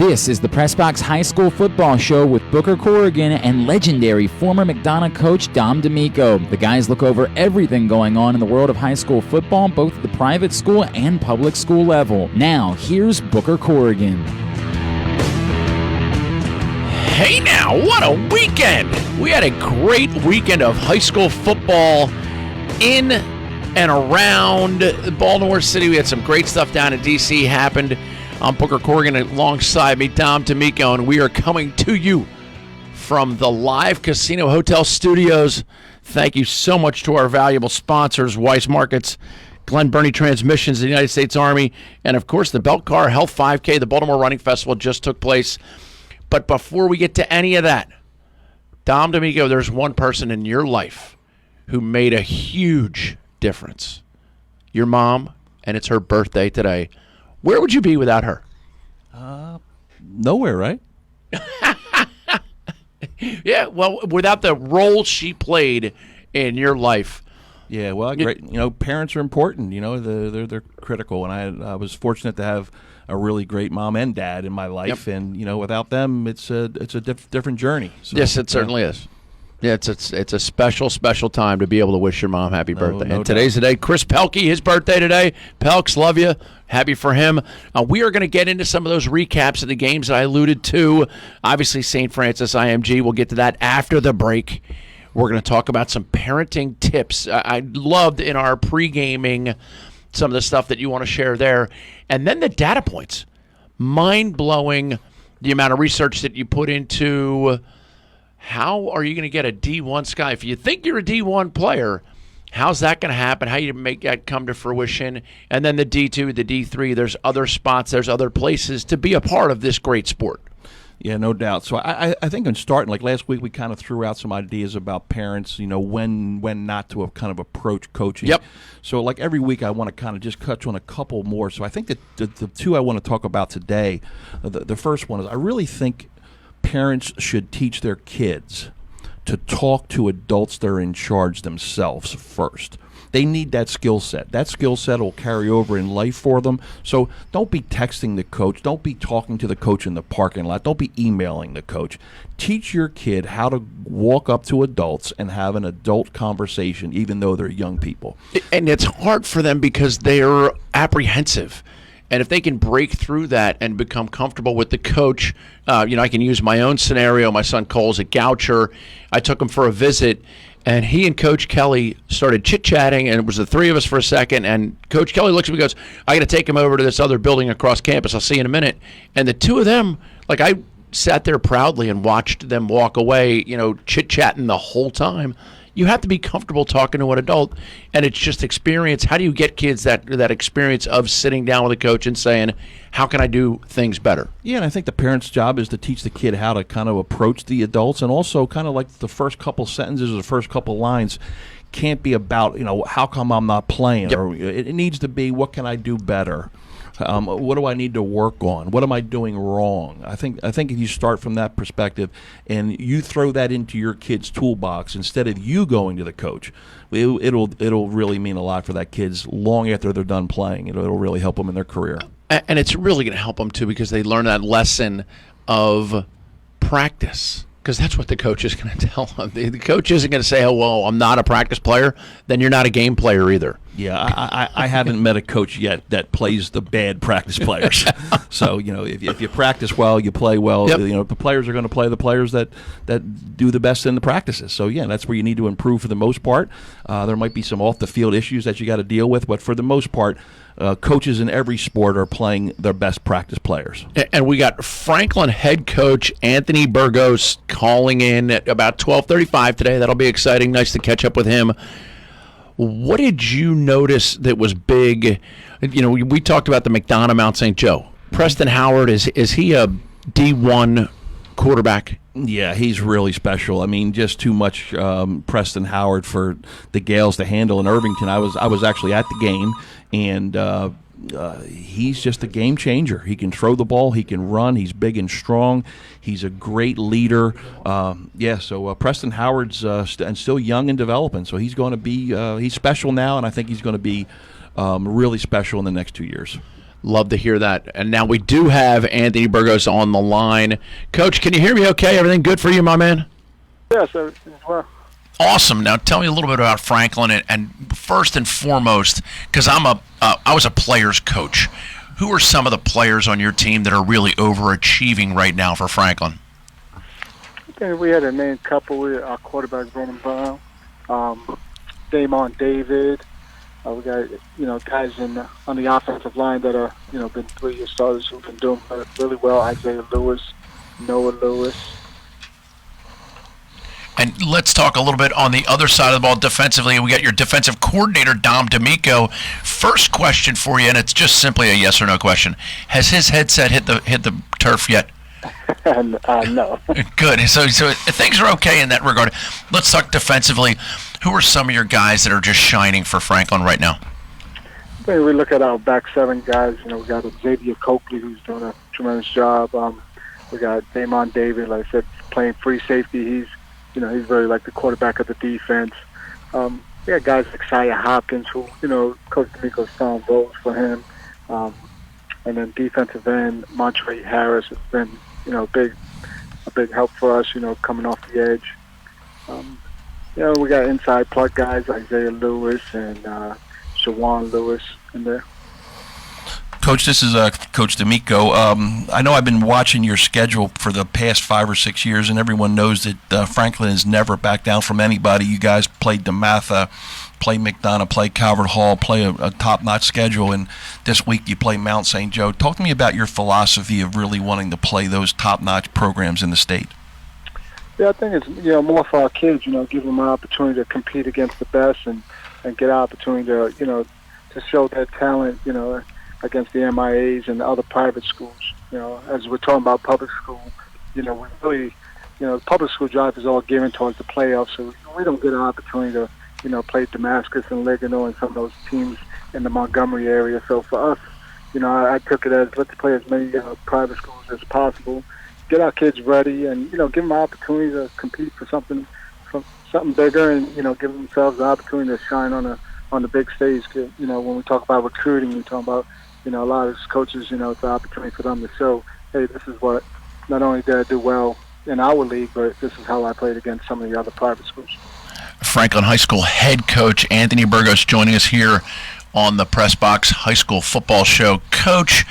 This is the PressBox High School Football Show with Booker Corrigan and legendary former McDonough coach Dom Damico. The guys look over everything going on in the world of high school football, both at the private school and public school level. Now, here's Booker Corrigan. Hey now, what a weekend! We had a great weekend of high school football in and around Baltimore City. We had some great stuff down in D.C. happened. I'm Booker Corrigan, alongside me, Dom Damico, and we are coming to you from the live Casino Hotel studios. Thank you so much to our valuable sponsors, Weiss Markets, Glen Burnie Transmissions, the United States Army, and of course the Belt Car Health 5K. The Baltimore Running Festival just took place. But before we get to any of that, Dom Damico, there's one person in your life who made a huge difference. Your mom, and it's her birthday today. Where would you be without her? Nowhere, right? Yeah, well, without the role she played in your life. Yeah, well, great. You know, parents are important. You know, they're critical, and I was fortunate to have a really great mom and dad in my life, Yep. and you know, without them, it's a different journey. So, Yes, it certainly is. Yeah, it's a special time to be able to wish your mom happy birthday. No And today's the day. Chris Pelkey, his birthday today. Pelks, love you. Happy for him. We are going to get into some of those recaps of the games that I alluded to. Obviously, St. Francis IMG. We'll get to that after the break. We're going to talk about some parenting tips. I loved in our pre-gaming some of the stuff that you want to share there. And then the data points. Mind-blowing, the amount of research that you put into how are you going to get a D1 Sky? If you think you're a D1 player, how's that going to happen? How you make that come to fruition? And then the D2, the D3, there's other spots, there's other places to be a part of this great sport. Yeah, no doubt. So I think in starting, like last week, we kind of threw out some ideas about parents, you know, when not to have kind of approach coaching. Yep. So like every week, I want to kind of just touch on a couple more. So I think that the two I want to talk about today, the first one is I really think parents should teach their kids to talk to adults that are in charge themselves first. They need that skill set. That skill set will carry over in life for them. So don't be texting the coach. Don't be talking to the coach in the parking lot. Don't be emailing the coach. Teach your kid how to walk up to adults and have an adult conversation, even though they're young people. And it's hard for them because they're apprehensive. And if they can break through that and become comfortable with the coach, I can use my own scenario. My son Cole's a Goucher. I took him for a visit, and he and Coach Kelly started chit-chatting, and it was the three of us for a second. And Coach Kelly looks at me and goes, I got to take him over to this other building across campus. I'll see you in a minute. And the two of them, like I sat there proudly and watched them walk away, chit-chatting the whole time. You have to be comfortable talking to an adult, and it's just experience. How do you get kids that experience of sitting down with a coach and saying, how can I do things better? Yeah, and I think the parent's job is to teach the kid how to kind of approach the adults, and also kind of like the first couple sentences or the first couple lines can't be about, how come I'm not playing? Yep. Or it needs to be, what can I do better? What do I need to work on? What am I doing wrong? I think if you start from that perspective and you throw that into your kid's toolbox instead of you going to the coach, it'll really mean a lot for that kid's long after they're done playing. It'll really help them in their career. And it's really going to help them too because they learn that lesson of practice. Because that's what the coach is going to tell them. The coach isn't going to say, oh, well, I'm not a practice player. Then you're not a game player either. Yeah, I haven't met a coach yet that plays the bad practice players. So, if you practice well, you play well. Yep. The players are going to play the players that do the best in the practices. So, yeah, that's where you need to improve for the most part. There might be some off-the-field issues that you got to deal with, but for the most part, coaches in every sport are playing their best practice players. And we got Franklin head coach Anthony Burgos calling in at about 12:35 today. That'll be exciting. Nice to catch up with him. What did you notice that was big? We talked about the McDonough Mount St. Joe. Preston Howard, is he a D1 quarterback? Yeah, he's really special. I mean, just too much Preston Howard for the Gales to handle in Irvington. I was actually at the game, and he's just a game changer. He can throw the ball. He can run. He's big and strong. He's a great leader. So Preston Howard's and still young and developing. So he's going to be he's special now, and I think he's going to be really special in the next 2 years. Love to hear that. And now we do have Anthony Burgos on the line. Coach, can you hear me okay? Everything good for you, my man? Yes, everything's well. Awesome. Now tell me a little bit about Franklin, and first and foremost, because I was a player's coach. Who are some of the players on your team that are really overachieving right now for Franklin? I think we had a named couple. Our quarterback, Roman Brown, Damon David. We got guys on the offensive line that are been 3-year starters who've been doing really well. Isaiah Lewis, Noah Lewis. And let's talk a little bit on the other side of the ball defensively. We got your defensive coordinator, Dom Damico. First question for you, and it's just simply a yes or no question. Has his headset hit the turf yet? No. Good. So things are okay in that regard. Let's talk defensively. Who are some of your guys that are just shining for Franklin right now? I think we look at our back seven guys. We got Xavier Coakley, who's doing a tremendous job. We got Damon David, like I said, playing free safety. He's really like the quarterback of the defense. We got guys like Isaiah Hopkins, who, Coach D'Amico's found roles for him. And then defensive end, Montre Harris has been, a big help for us, coming off the edge. We got inside plug guys, Isaiah Lewis and Shawan Lewis in there. Coach, this is Coach D'Amico. I know I've been watching your schedule for the past 5 or 6 years, and everyone knows that Franklin has never backed down from anybody. You guys played DeMatha, play McDonough, play Calvert Hall, play a top-notch schedule, and this week you play Mount St. Joe. Talk to me about your philosophy of really wanting to play those top-notch programs in the state. Yeah, I think it's more for our kids. Give them an opportunity to compete against the best and get an opportunity to to show their talent. Against the MIAs and the other private schools. As we're talking about public school, we really, the public school drive is all geared towards the playoffs, so we don't get an opportunity to, play Damascus and Ligano and some of those teams in the Montgomery area. So for us, I took it as let's play as many private schools as possible, get our kids ready, and give them an opportunity to compete for something bigger, and give themselves the opportunity to shine on the big stage. When we talk about recruiting, we talk about a lot of coaches, it's an opportunity for them to show, hey, this is what, not only did I do well in our league, but this is how I played against some of the other private schools. Franklin High School head coach Anthony Burgos joining us here on the PressBox High School Football Show. Coach,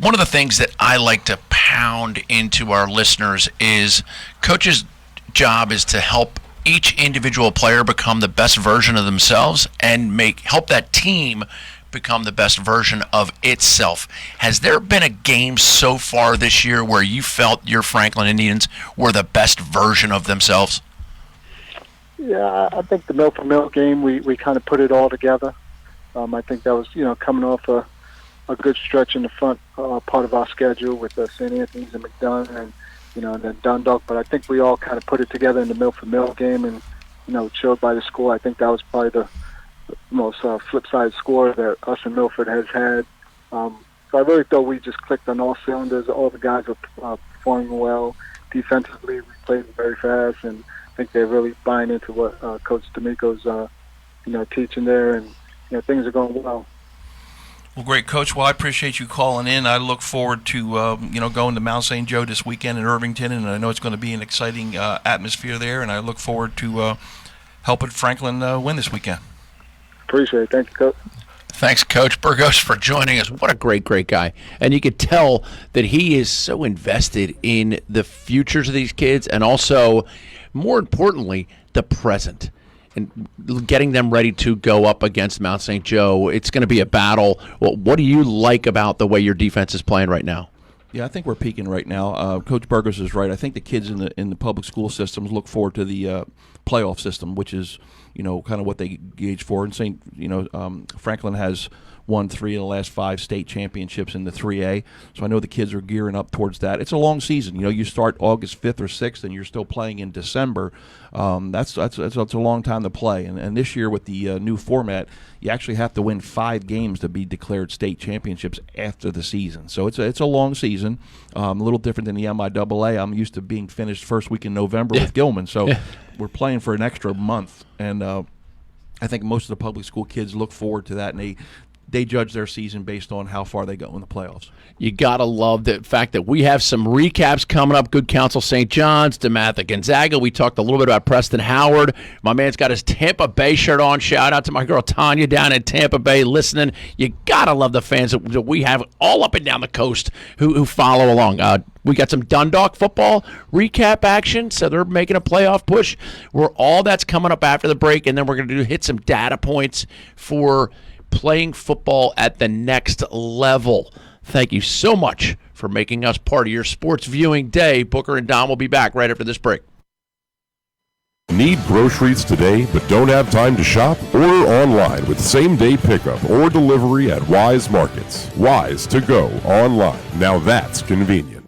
one of the things that I like to pound into our listeners is coach's job is to help each individual player become the best version of themselves and help that team become the best version of itself. Has there been a game so far this year where you felt your Franklin Indians were the best version of themselves? Yeah, I think the Mill for Mill game, we kind of put it all together. I think that was, coming off a good stretch in the front part of our schedule with St. Anthony's and McDonough and then Dundalk. But I think we all kind of put it together in the Mill for Mill game, and showed by the score. I think that was probably the most flip side score that us and Milford has had. So I really thought we just clicked on all cylinders. All the guys were performing well. Defensively, we played very fast, and I think they're really buying into what Coach D'Amico's teaching there, and things are going well. Well, great, Coach. Well, I appreciate you calling in. I look forward to going to Mount St. Joe this weekend in Irvington, and I know it's going to be an exciting atmosphere there, and I look forward to helping Franklin win this weekend. Appreciate it. Thank you, Coach. Thanks, Coach Burgos, for joining us. What a great guy. And you could tell that he is so invested in the futures of these kids and also, more importantly, the present and getting them ready to go up against Mount St. Joe. It's going to be a battle. Well, what do you like about the way your defense is playing right now? Yeah, I think we're peaking right now. Coach Burgos is right. I think the kids in the public school systems look forward to the playoff system, which is kind of what they gauge for. And Franklin has won 3 of the last 5 state championships in the 3A. So I know the kids are gearing up towards that. It's a long season. You start August 5th or 6th, and you're still playing in December. That's a long time to play. And this year with the new format, you actually have to win 5 games to be declared state championships after the season. So it's a long season, a little different than the MIAA. I'm used to being finished first week in November with Gilman. So we're playing for an extra month. And I think most of the public school kids look forward to that, and they judge their season based on how far they go in the playoffs. You got to love the fact that we have some recaps coming up. Good Counsel St. John's, DeMatha Gonzaga. We talked a little bit about Preston Howard. My man's got his Tampa Bay shirt on. Shout out to my girl Tanya down in Tampa Bay listening. You got to love the fans that we have all up and down the coast who follow along. We got some Dundalk football recap action, so they're making a playoff push. All that's coming up after the break, and then we're going to hit some data points for playing football at the next level. Thank you so much for making us part of your sports viewing day. Booker and Dom will be back right after this break. Need groceries today but don't have time to shop? Order online with same-day pickup or delivery at Wise Markets. Wise to go online. Now that's convenient.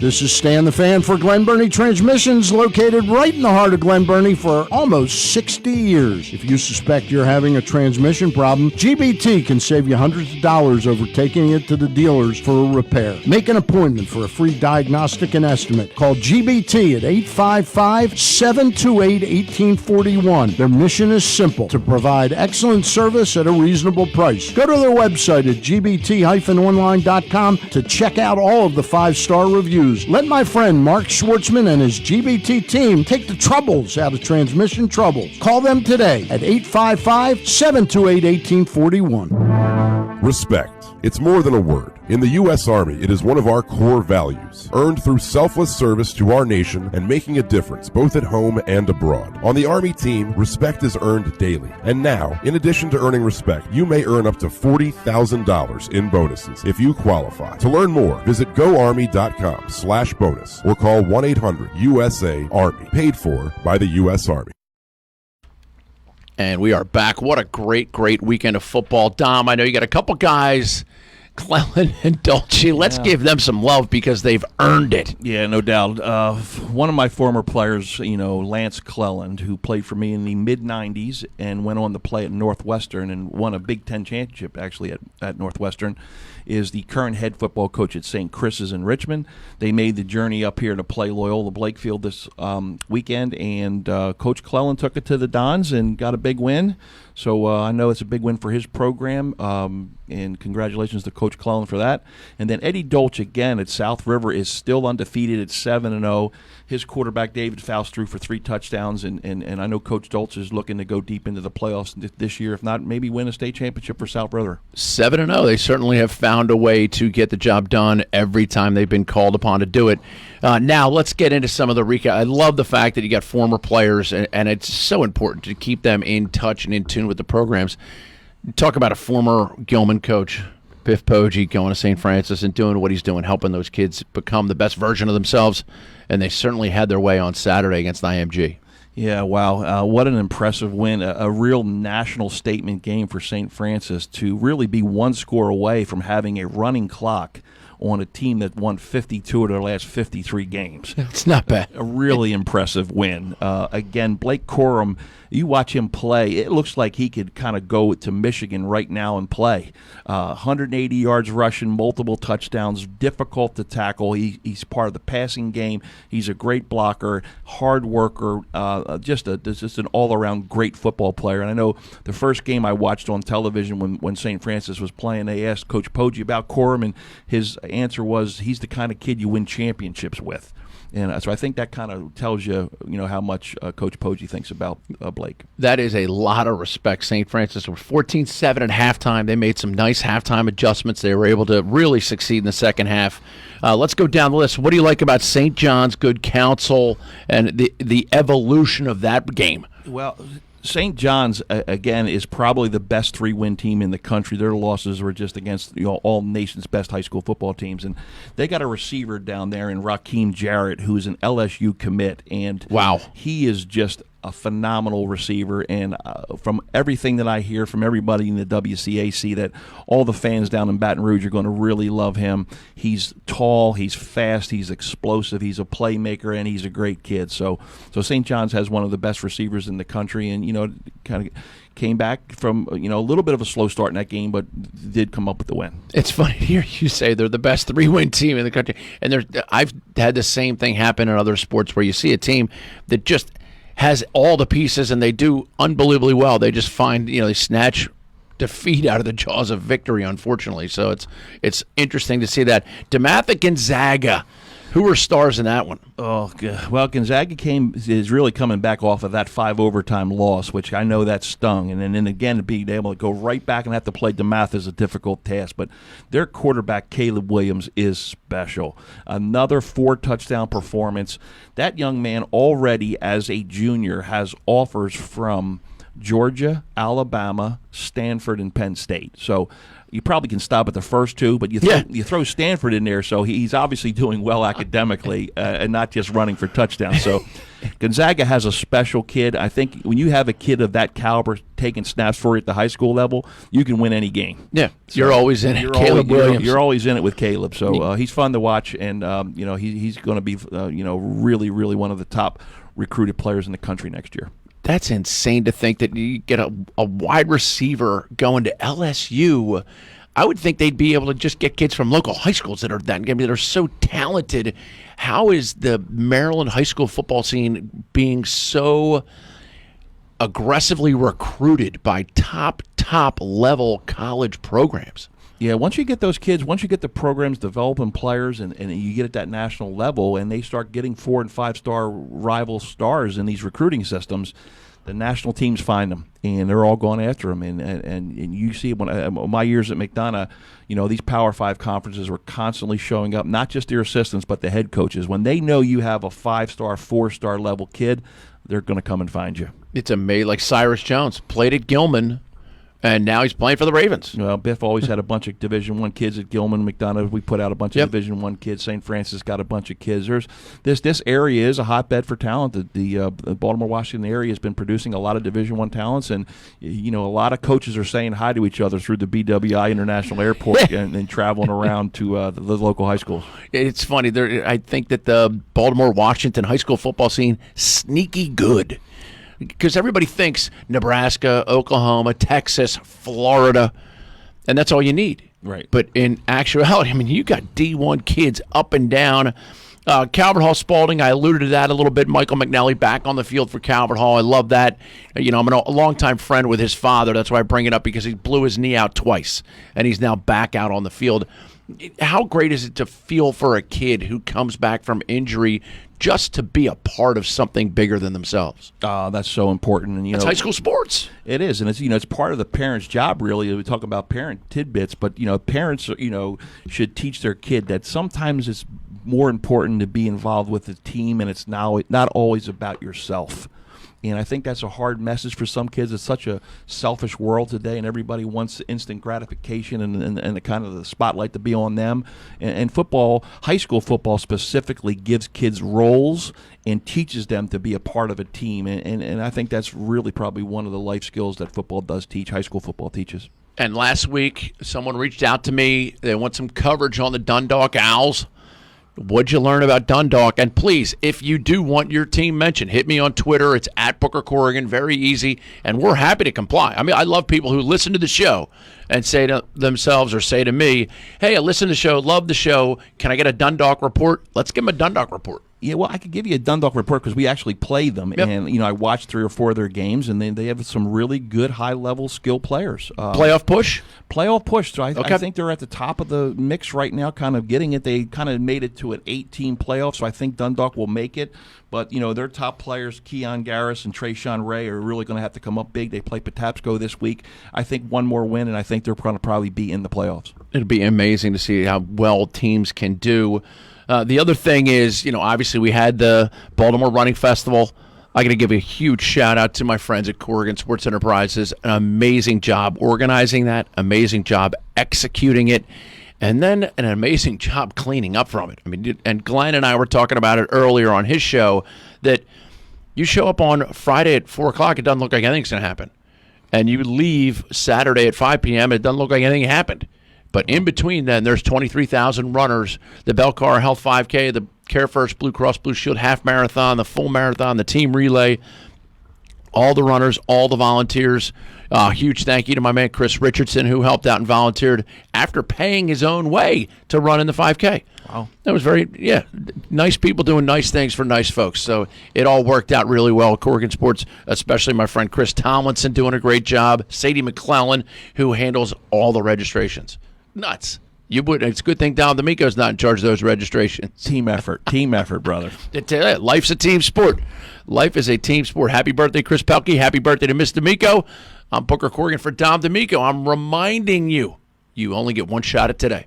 This is Stan the Fan for Glen Burnie Transmissions, located right in the heart of Glen Burnie for almost 60 years. If you suspect you're having a transmission problem, GBT can save you hundreds of dollars over taking it to the dealers for a repair. Make an appointment for a free diagnostic and estimate. Call GBT at 855-728-1841. Their mission is simple: to provide excellent service at a reasonable price. Go to their website at gbt-online.com to check out all of the 5-star reviews. Let my friend Mark Schwartzman and his GBT team take the troubles out of transmission troubles. Call them today at 855-728-1841. Respect. It's more than a word. In the U.S. Army, it is one of our core values, earned through selfless service to our nation and making a difference both at home and abroad. On the Army team, respect is earned daily. And now, in addition to earning respect, you may earn up to $40,000 in bonuses if you qualify. To learn more, visit goarmy.com/bonus or call 1-800-USA-ARMY, paid for by the U.S. Army. And we are back. What a great, great weekend of football. Dom, I know you got a couple guys, Cleland and Dolce. Let's give them some love because they've earned it. Yeah, no doubt. One of my former players, Lance Cleland, who played for me in the mid-'90s and went on to play at Northwestern and won a Big Ten championship, actually, at Northwestern, is the current head football coach at St. Chris's in Richmond. They made the journey up here to play Loyola Blakefield this weekend, and Coach Cleland took it to the Dons and got a big win. So I know it's a big win for his program, and congratulations to Coach Cleland for that. And then Eddie Dolce, again, at South River, is still undefeated at 7-0. His quarterback, David Faust, threw for 3 touchdowns, and I know Coach Dolce is looking to go deep into the playoffs this year, if not maybe win a state championship for South River. 7-0. They certainly have found a way to get the job done every time they've been called upon to do it. Now, let's get into some of the recap. I love the fact that you got former players, and it's so important to keep them in touch and in tune with the programs. Talk about a former Gilman coach, Biff Poggi, going to St. Francis and doing what he's doing, helping those kids become the best version of themselves, and they certainly had their way on Saturday against IMG. Yeah, wow. What an impressive win. A real national statement game for St. Francis to really be one score away from having a running clock on a team that won 52 of their last 53 games. It's not bad. A really impressive win. Again, Blake Corum, you watch him play, it looks like he could kind of go to Michigan right now and play. 180 yards rushing, multiple touchdowns, difficult to tackle. He's part of the passing game. He's a great blocker, hard worker, just an all-around great football player. And I know the first game I watched on television when St. Francis was playing, they asked Coach Poggi about Corum, and his answer was he's the kind of kid you win championships with. And so I think that kind of tells you, how much Coach Poggi thinks about Blake. That is a lot of respect. St. Francis were 14-7 at halftime. They made some nice halftime adjustments. They were able to really succeed in the second half. Let's go down the list. What do you like about St. John's, Good Counsel, and the evolution of that game? Well, St. John's, again, is probably the best 3-win team in the country. Their losses were just against all nation's best high school football teams. And they got a receiver down there in Rakeem Jarrett, who's an LSU commit. And wow, he is just a phenomenal receiver. And from everything that I hear from everybody in the WCAC, that all the fans down in Baton Rouge are going to really love him. He's tall, he's fast, he's explosive, he's a playmaker, and he's a great kid. So St. John's has one of the best receivers in the country, and kind of came back from a little bit of a slow start in that game, but did come up with the win. It's funny to hear you say they're the best 3-win team in the country, and I've had the same thing happen in other sports where you see a team that just has all the pieces and they do unbelievably well. They just find, they snatch defeat out of the jaws of victory, unfortunately. So it's interesting to see that. DeMatha Gonzaga. Who were stars in that one? Oh, well, Gonzaga is really coming back off of that 5 overtime loss, which I know that stung. And then again, being able to go right back and have to play DeMatha is a difficult task. But their quarterback, Caleb Williams, is special. Another 4-touchdown performance. That young man already, as a junior, has offers from Georgia, Alabama, Stanford, and Penn State. So you probably can stop at the first two, but you throw Stanford in there, so he's obviously doing well academically and not just running for touchdowns. So Gonzaga has a special kid. I think when you have a kid of that caliber taking snaps for you at the high school level, you can win any game. Yeah, so you're always in it. Caleb Williams. You're always in it with Caleb. So he's fun to watch, and he's going to be really, really one of the top recruited players in the country next year. That's insane to think that you get a wide receiver going to LSU. I would think they'd be able to just get kids from local high schools that are so talented. How is the Maryland high school football scene being so aggressively recruited by top level college programs? Yeah, once you get those kids, once you get the programs developing players and you get at that national level and they start getting 4- and 5-star rival stars in these recruiting systems, the national teams find them, and they're all going after them. And you see when my years at McDonough, these Power 5 conferences were constantly showing up, not just their assistants but the head coaches. When they know you have a 5-star, 4-star level kid, they're going to come and find you. It's amazing. Like Cyrus Jones played at Gilman, and now he's playing for the Ravens. Well, Biff always had a bunch of Division I kids at Gilman, McDonough. We put out a bunch of Division I kids. St. Francis got a bunch of kids. This area is a hotbed for talent. The Baltimore, Washington area has been producing a lot of Division I talents, and a lot of coaches are saying hi to each other through the BWI International Airport and traveling around to the local high schools. It's funny. I think that the Baltimore, Washington high school football scene sneaky good. Because everybody thinks Nebraska, Oklahoma, Texas, Florida, and that's all you need. Right. But in actuality, you got D1 kids up and down. Calvert Hall Spalding, I alluded to that a little bit. Michael McNally back on the field for Calvert Hall. I love that. I'm a longtime friend with his father. That's why I bring it up, because he blew his knee out twice, and he's now back out on the field. How great is it to feel for a kid who comes back from injury just to be a part of something bigger than themselves? That's so important. And it's high school sports. It is, and it's part of the parent's job. Really, we talk about parent tidbits, but parents should teach their kid that sometimes it's more important to be involved with the team, and it's now not always about yourself. And I think that's a hard message for some kids. It's such a selfish world today, and everybody wants instant gratification and the kind of the spotlight to be on them. And football, high school football specifically, gives kids roles and teaches them to be a part of a team. And I think that's really probably one of the life skills that football does teach, high school football teaches. And last week, someone reached out to me. They want some coverage on the Dundalk Owls. What'd you learn about Dundalk? And please, if you do want your team mentioned, hit me on Twitter. It's at Booker Corrigan. Very easy. And we're happy to comply. I love people who listen to the show and say to themselves or say to me, hey, I listen to the show, love the show. Can I get a Dundalk report? Let's give them a Dundalk report. Yeah, well, I could give you a Dundalk report because we actually play them, and I watched 3 or 4 of their games, and they have some really good high-level skill players. Playoff push? Playoff push. So I think they're at the top of the mix right now, kind of getting it. They kind of made it to an 8-team playoff, so I think Dundalk will make it. But, their top players, Keon Garris and Trayshawn Ray, are really going to have to come up big. They play Patapsco this week. I think one more win, and I think they're going to probably be in the playoffs. It'll be amazing to see how well teams can do. The other thing is, obviously we had the Baltimore Running Festival. I got to give a huge shout out to my friends at Corrigan Sports Enterprises. An amazing job organizing that, amazing job executing it, and then an amazing job cleaning up from it. And Glenn and I were talking about it earlier on his show, that you show up on Friday at 4 o'clock, it doesn't look like anything's going to happen. And you leave Saturday at 5 p.m., it doesn't look like anything happened. But in between then, there's 23,000 runners, the Belcar Health 5K, the Care First Blue Cross Blue Shield half marathon, the full marathon, the team relay, all the runners, all the volunteers. Huge thank you to my man Chris Richardson, who helped out and volunteered after paying his own way to run in the 5K. Wow. That was nice people doing nice things for nice folks. So it all worked out really well. Corrigan Sports, especially my friend Chris Tomlinson doing a great job. Sadie McClellan, who handles all the registrations. Nuts. It's a good thing Dom Damico's not in charge of those registrations. Team effort, brother. Life's a team sport. Life is a team sport. Happy birthday, Chris Pelkey. Happy birthday to Miss Damico. I'm Booker Corrigan for Dom Damico. I'm reminding you, you only get one shot at today.